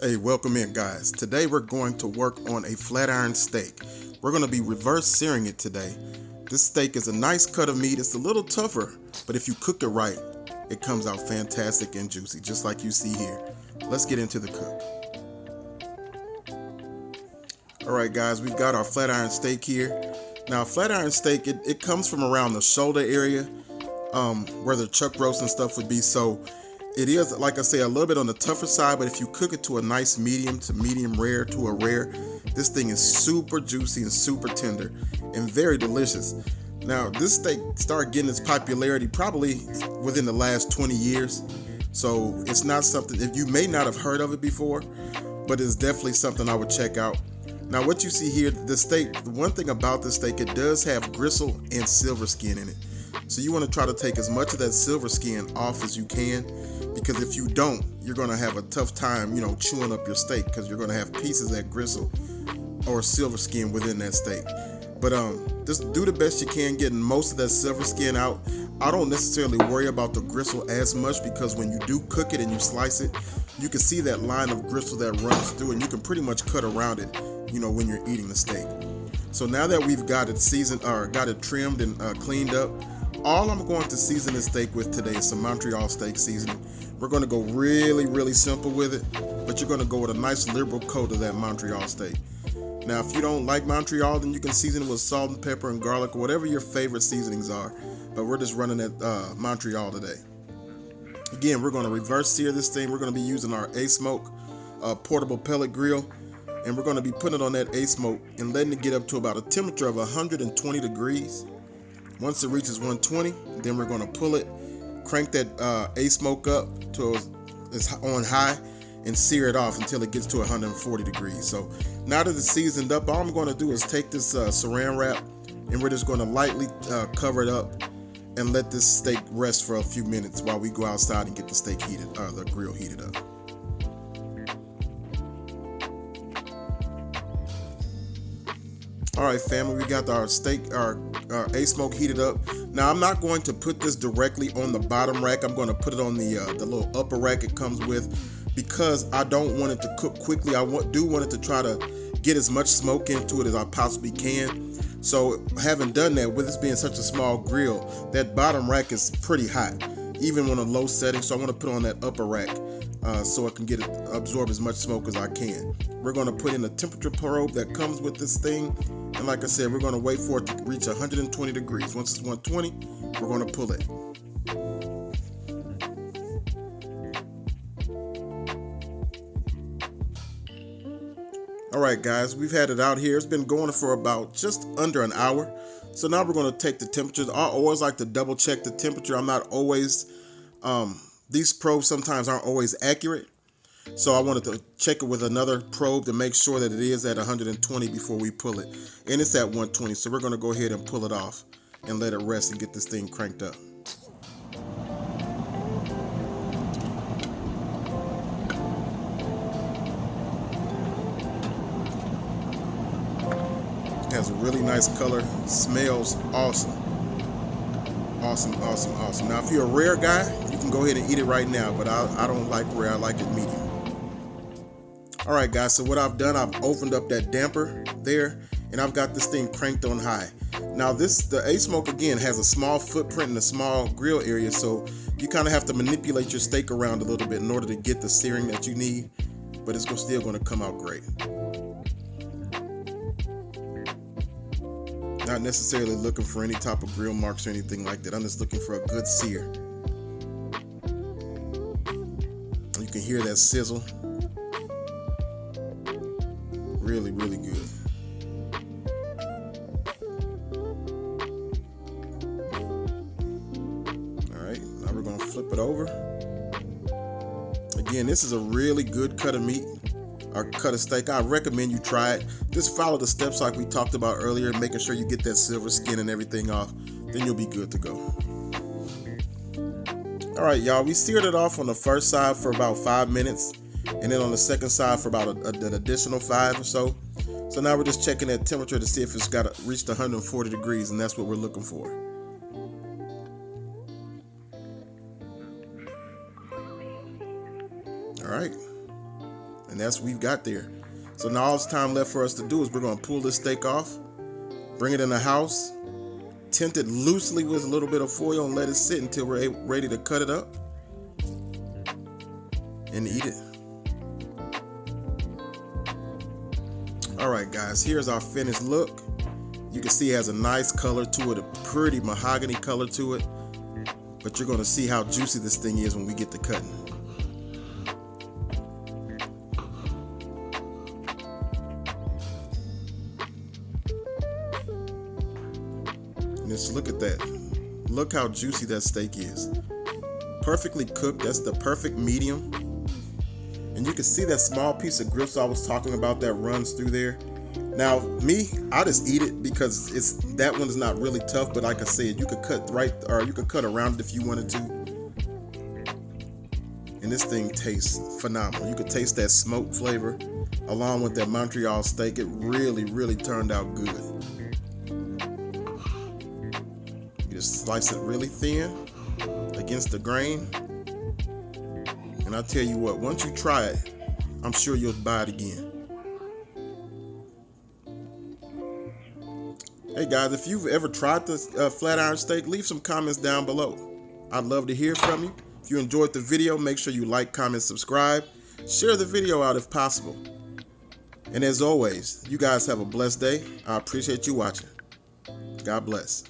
Hey, welcome in, guys. Today we're going to work on a flat iron steak. We're going to be reverse searing it today. This steak is a nice cut of meat. It's a little tougher, but if you cook it right, it comes out fantastic and juicy, just like you see here. Let's get into the cook. Alright guys, we've got our flat iron steak here. Now flat iron steak, it comes from around the shoulder area, where the chuck roast and stuff would be. So it is, like I say, a little bit on the tougher side, but if you cook it to a nice medium to medium rare to a rare, this thing is super juicy and super tender and very delicious. Now this steak started getting its popularity probably within the last 20 years. So it's not something, if you may not have heard of it before, but it's definitely something I would check out. Now what you see here, the steak, the one thing about this steak, it does have gristle and silver skin in it. So you want to try to take as much of that silver skin off as you can, because if you don't, you're going to have a tough time, chewing up your steak, because you're going to have pieces of that gristle or silver skin within that steak. But just do the best you can getting most of that silver skin out. I don't necessarily worry about the gristle as much, because when you do cook it and you slice it, you can see that line of gristle that runs through, and you can pretty much cut around it, when you're eating the steak. So now that we've got it seasoned, or got it trimmed and cleaned up, all I'm going to season this steak with today is some Montreal steak seasoning. We're going to go really simple with it, but you're going to go with a nice liberal coat of that Montreal steak. Now, if you don't like Montreal, then you can season it with salt and pepper and garlic, or whatever your favorite seasonings are. But we're just running at Montreal today. Again, we're going to reverse sear this thing. We're going to be using our Asmoke portable pellet grill, and we're going to be putting it on that Asmoke and letting it get up to about a temperature of 120 degrees. Once it reaches 120, then we're going to pull it, crank that Asmoke up to it's on high, and sear it off until it gets to 140 degrees. So now that it's seasoned up, all I'm going to do is take this saran wrap, and we're just going to lightly cover it up and let this steak rest for a few minutes while we go outside and get the steak heated, the grill heated up. All right, family, we got our steak, our Asmoke heated up. Now, I'm not going to put this directly on the bottom rack. I'm going to put it on the little upper rack it comes with, because I don't want it to cook quickly. I do want it to try to get as much smoke into it as I possibly can. So, having done that, with this being such a small grill, that bottom rack is pretty hot, even on a low setting. So I want to put on that upper rack so I can get it absorb as much smoke as I can. We're going to put in a temperature probe that comes with this thing, and like I said, we're going to wait for it to reach 120 degrees. Once it's 120, we're going to pull it. All right, guys, we've had it out here. It's been going for about just under an hour. So now we're going to take the temperatures. I always like to double check the temperature. I'm not always, these probes sometimes aren't always accurate. So I wanted to check it with another probe to make sure that it is at 120 before we pull it. And it's at 120, so we're going to go ahead and pull it off and let it rest and get this thing cranked up. It has a really nice color, smells awesome. Awesome. Now, if you're a rare guy, you can go ahead and eat it right now, but I don't like rare, I like it medium. All right, guys, so what I've done, I've opened up that damper there, and I've got this thing cranked on high. Now, the Asmoke, again, has a small footprint and a small grill area, so you kind of have to manipulate your steak around a little bit in order to get the searing that you need, but it's still going to come out great. Not necessarily looking for any type of grill marks or anything like that. I'm just looking for a good sear. You can hear that sizzle. Really good. All right, now we're going to flip it over. Again, this is a really good cut of meat, or cut of steak. I recommend you try it. Just follow the steps like we talked about earlier, making sure you get that silver skin and everything off. Then you'll be good to go. All right, y'all, we seared it off on the first side for about 5 minutes, and then on the second side for about an additional 5 or so. So now we're just checking that temperature to see if it's reached 140 degrees, and that's what we're looking for. All right. And that's what we've got there. So now all it's time left for us to do is we're going to pull this steak off, bring it in the house, tint it loosely with a little bit of foil, and let it sit until we're ready to cut it up and eat it. All right, guys, here's our finished look. You can see it has a nice color to it, a pretty mahogany color to it. But you're going to see how juicy this thing is when we get to cutting. And just look at that. Look how juicy that steak is. Perfectly cooked. That's the perfect medium. And you can see that small piece of gristle I was talking about that runs through there. Now, me, I just eat it because that one's not really tough. But like I said, you could cut you could cut around it if you wanted to. And this thing tastes phenomenal. You could taste that smoke flavor along with that Montreal steak. It really, really turned out good. You just slice it really thin against the grain. And I tell you what, once you try it, I'm sure you'll buy it again. Hey guys, if you've ever tried the flat iron steak, leave some comments down below. I'd love to hear from you. If you enjoyed the video, make sure you like, comment, subscribe. Share the video out if possible. And as always, you guys have a blessed day. I appreciate you watching. God bless.